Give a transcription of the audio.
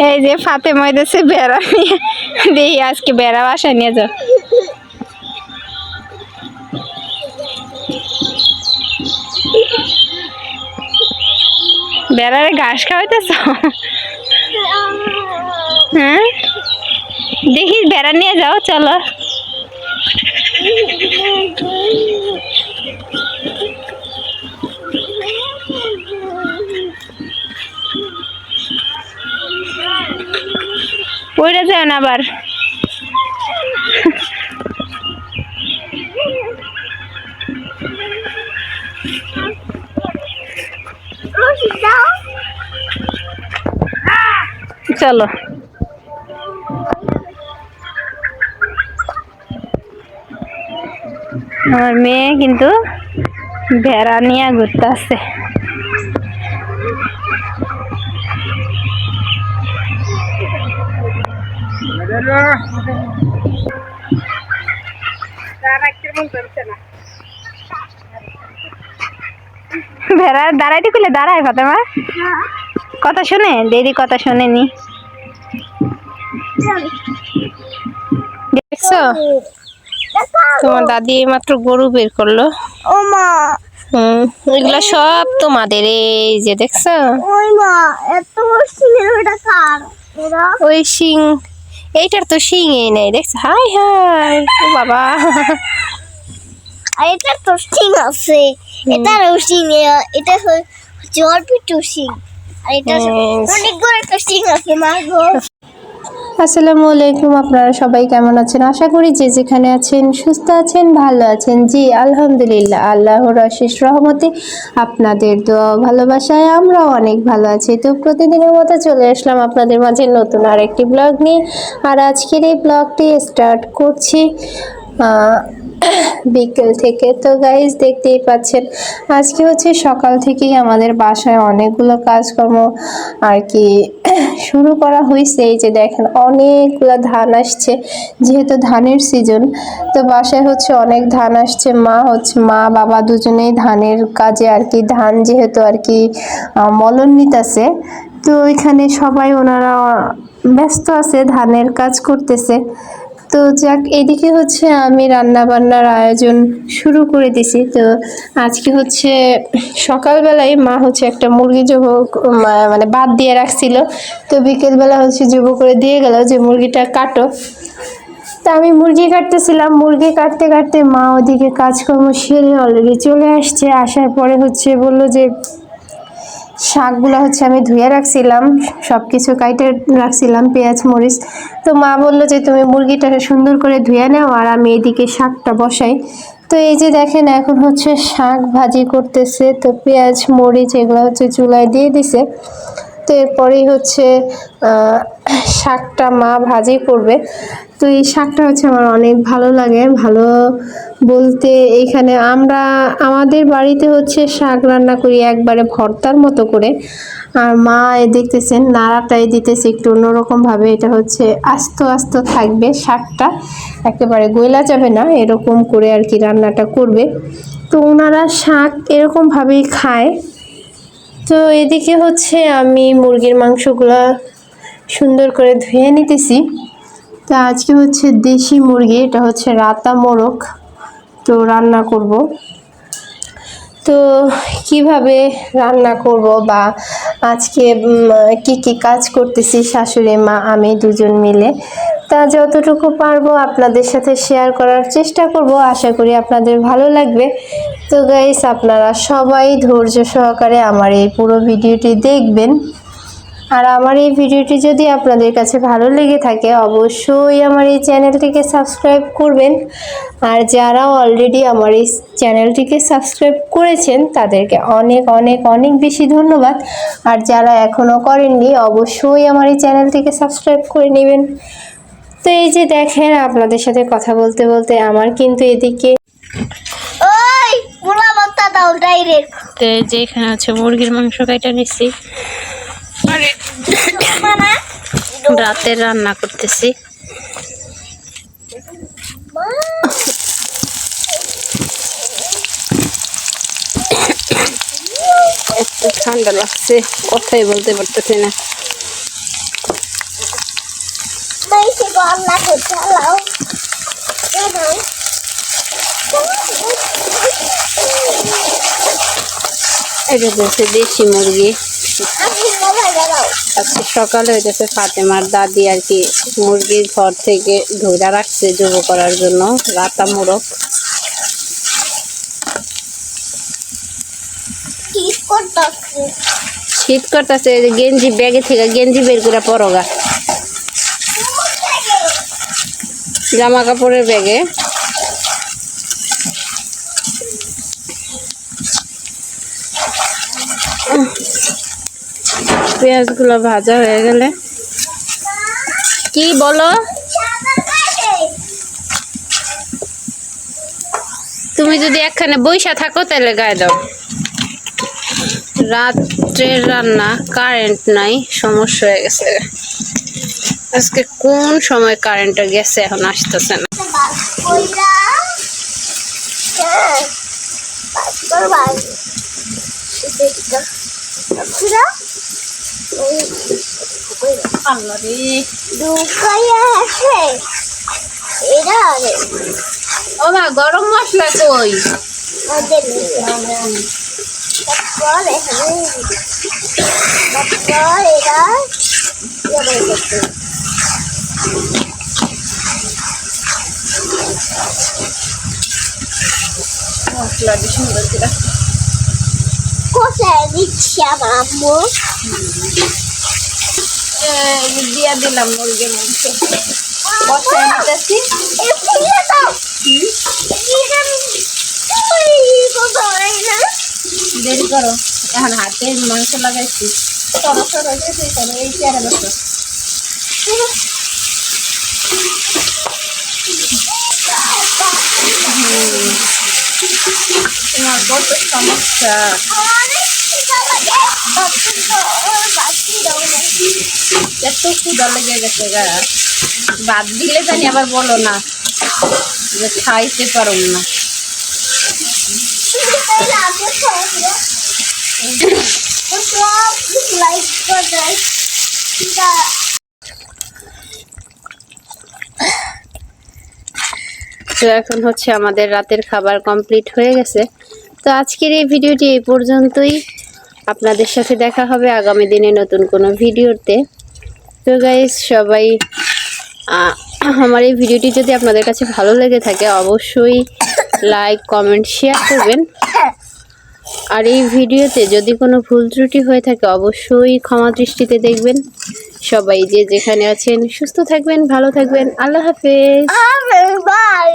এই যে ফাতেমা দেশে বেড়া নিয়ে দেখি আজকে বেড়া বাসায় নিয়ে যাও। বেড়ারে ঘাস খাওয়াইতেছ? হ্যাঁ, দেখি বেড়া নিয়ে যাও, চলো। ওইটা যাও না আবার। চলো, আমার মেয়ে কিন্তু ভেড়া নিয়ে ঘুরতে আসছে। ভেড়া দাঁড়াইতে খুলে দাঁড়ায় ফাতেমা, কথা শুনে দেরি, কথা শুনেনি। দেখছো তোমার দাদি মাত্র গরু বের করলো। ওইগুলা সব তোমাদের। এই যে দেখছো ওই শিং, এইটার তো শিং এই নেই, দেখছো? হাই হাই, ও বাবা, এটার তো শিং আছে, এটারও শিং, এটা জলপিটু শিং, আর এটা অনেকগুলো একটা শিং আছে। মা গো, আসসালামু আলাইকুম, আপনারা সবাই কেমন আছেন? আশা করি যে যেখানে আছেন সুস্থ আছেন, ভালো আছেন। জি আলহামদুলিল্লাহ, আল্লাহর অশেষ রহমতে আপনাদের দোয়া ভালোবাসায় আমরাও অনেক ভালো আছি। তো প্রতিদিনের মতো চলে আসলাম আপনাদের মাঝে নতুন আর একটি ব্লগ নিয়ে। আর আজকের এই ব্লগটি স্টার্ট করছি বিকেল থেকে। তো গাইজ দেখতেই পাচ্ছেন আজকে হচ্ছে সকাল থেকেই আমাদের বাসায় অনেকগুলো কাজকর্ম আর কি শুরু করা হয়েছে। এই যে দেখেন অনেকগুলো ধান আসছে, যেহেতু ধানের সিজন, তো বাসায় হচ্ছে অনেক ধান আসছে। মা বাবা দুজনেই ধানের কাজে আর কি, ধান যেহেতু আর কি মলন নিতেছে, তো এখানে সবাই ওনারা ব্যস্ত আছে, ধানের কাজ করতেছে। তো যাক, এদিকে হচ্ছে আমি রান্না বান্নার আয়োজন শুরু করে দিছি। তো আজকে হচ্ছে সকালবেলায় মা হচ্ছে একটা মুরগি মানে বাদ দিয়ে রাখছিল, তো বিকেলবেলা হচ্ছে জব করে দিয়ে গেল যে মুরগিটা কাটো। তা আমি মুরগি কাটতেছিলাম, মুরগি কাটতে কাটতে মা ওদিকে কাজকর্ম সেরে অলরেডি চলে আসছে। আসার পরে হচ্ছে বললো যে শাকগুলো হচ্ছে আমি ধুয়ে রাখছিলাম, সব কিছু কাইটে রাখছিলাম, পেঁয়াজ মরিচ। তো মা বললো যে তুমি মুরগিটাকে সুন্দর করে ধুয়ে নাও আর আমি এদিকে শাকটা বসাই। তো এই যে দেখেন এখন হচ্ছে শাক ভাজি করতেছে, তো পেঁয়াজ মরিচ এগুলো হচ্ছে চুলায় দিয়ে দিছে। তো এরপরেই হচ্ছে শাকটা মা ভাজি করবে। তো এই শাকটা হচ্ছে আমার অনেক ভালো লাগে। ভালো বলতে এইখানে আমাদের বাড়িতে হচ্ছে শাক রান্না করি একবারে ভর্তার মতো করে, আর মা দেখতেছেন নাড়াটাই দিতেছে একটু অন্যরকমভাবে। এটা হচ্ছে আস্ত আস্ত থাকবে, শাকটা একেবারে গলা যাবে না, এরকম করে আর কি রান্নাটা করবে। তো ওনারা শাক এরকমভাবেই খায়। তো এদিকে হচ্ছে আমি মুরগির মাংসগুলা সুন্দর করে ধুয়ে নিতেছি। তো আজকে হচ্ছে দেশি মুরগি, এটা হচ্ছে রাতা মোরগ, তো রান্না করব। তো কিভাবে রান্না করব বা আজকে কি কি কাজ করতেছি শাশুড়ি মা আমি দুজন মিলে, তা যতটুকু পারবো আপনাদের সাথে শেয়ার করার চেষ্টা করব। আশা করি আপনাদের ভালো লাগবে। তো গাইস, আপনারা সবাই ধৈর্য সহকারে আমার এই পুরো ভিডিওটি দেখবেন। আর আমার এই ভিডিওটি যদি আপনাদের কাছে ভালো লেগে থাকে অবশ্যই আমার এই চ্যানেলটিকে সাবস্ক্রাইব করবেন। আর যারা অলরেডি আমার এই চ্যানেলটিকে সাবস্ক্রাইব করেছেন তাদেরকে অনেক অনেক অনেক বেশি ধন্যবাদ। আর যারা এখনও করেননি অবশ্যই আমার এই চ্যানেলটিকে সাবস্ক্রাইব করে নেবেন। তো এই যে দেখেন আপনাদের সাথে কথা বলতে বলতে আমার কিন্তু এদিকে ওই পোলা ভর্তা দাও ডাইরেক্ট। যে এখানে হচ্ছে মুরগির মাংস কাটা নিচ্ছি, রাতের রান্না করতেছি। ঠান্ডা লাগছে, কথাই বলতে পারতেছি না। বেশি গরম লাগে চালাও এটা হচ্ছে দেশি মুরগি। আমি মোবাইল দাও আজকে সকালে হইতেছে ফাতেমার দাদি আর কি মুরগির ঘর থেকে ধরে রাখছে জব করার জন্য রাতা মোরগ। কি করতেছে শীত করতেছে, গেঞ্জি ব্যাগে থেকে গেঞ্জি বের করে পরগা, জামা কাপড়ের ব্যাগে। পেঁয়াজগুলো ভাজা হয়ে গেলে কি বলো, তুমি যদি একখানে বইসা থাকো তাহলে গায়ে দাও। রাত্রের রান্না, কারেন্ট নাই, সমস্যা হয়ে গেছে আজকে। কোন সময় কারেন্টটা গেছে এখন আসতেছে না। ও মা, গরম মশলা কই? মশলা দিয়ে সুন্দর করে কোথায় দিচ্ছি আমার আম্মু দিয়া দিলাম মুরগির মধ্যে, বসায় নিতেছি। দেরি করো, এখন হাতে মাংস লাগাইছি। এই চেয়ারে বসো। তোমার কত সমস্যা, এত ক্ষুদা লেগে গেছে গা, বাদ দিলে জানি আবার বলো না যে খাইতে পারো না। তো এখন হচ্ছে আমাদের রাতের খাবার কমপ্লিট হয়ে গেছে। তো আজকের এই ভিডিওটি এই পর্যন্তই। আপনাদের সাথে দেখা হবে আগামী দিনে নতুন কোনো ভিডিওতে। তো গাইস, সবাই আমার এই ভিডিওটি যদি আপনাদের কাছে ভালো লেগে থাকে অবশ্যই লাইক, কমেন্ট, শেয়ার করবেন। আর এই ভিডিওতে যদি কোনো ভুল ত্রুটি হয়ে থাকে অবশ্যই ক্ষমা দৃষ্টিতে দেখবেন। সবাই যে যেখানে আছেন সুস্থ থাকবেন, ভালো থাকবেন। আল্লাহ হাফেজ। বাই।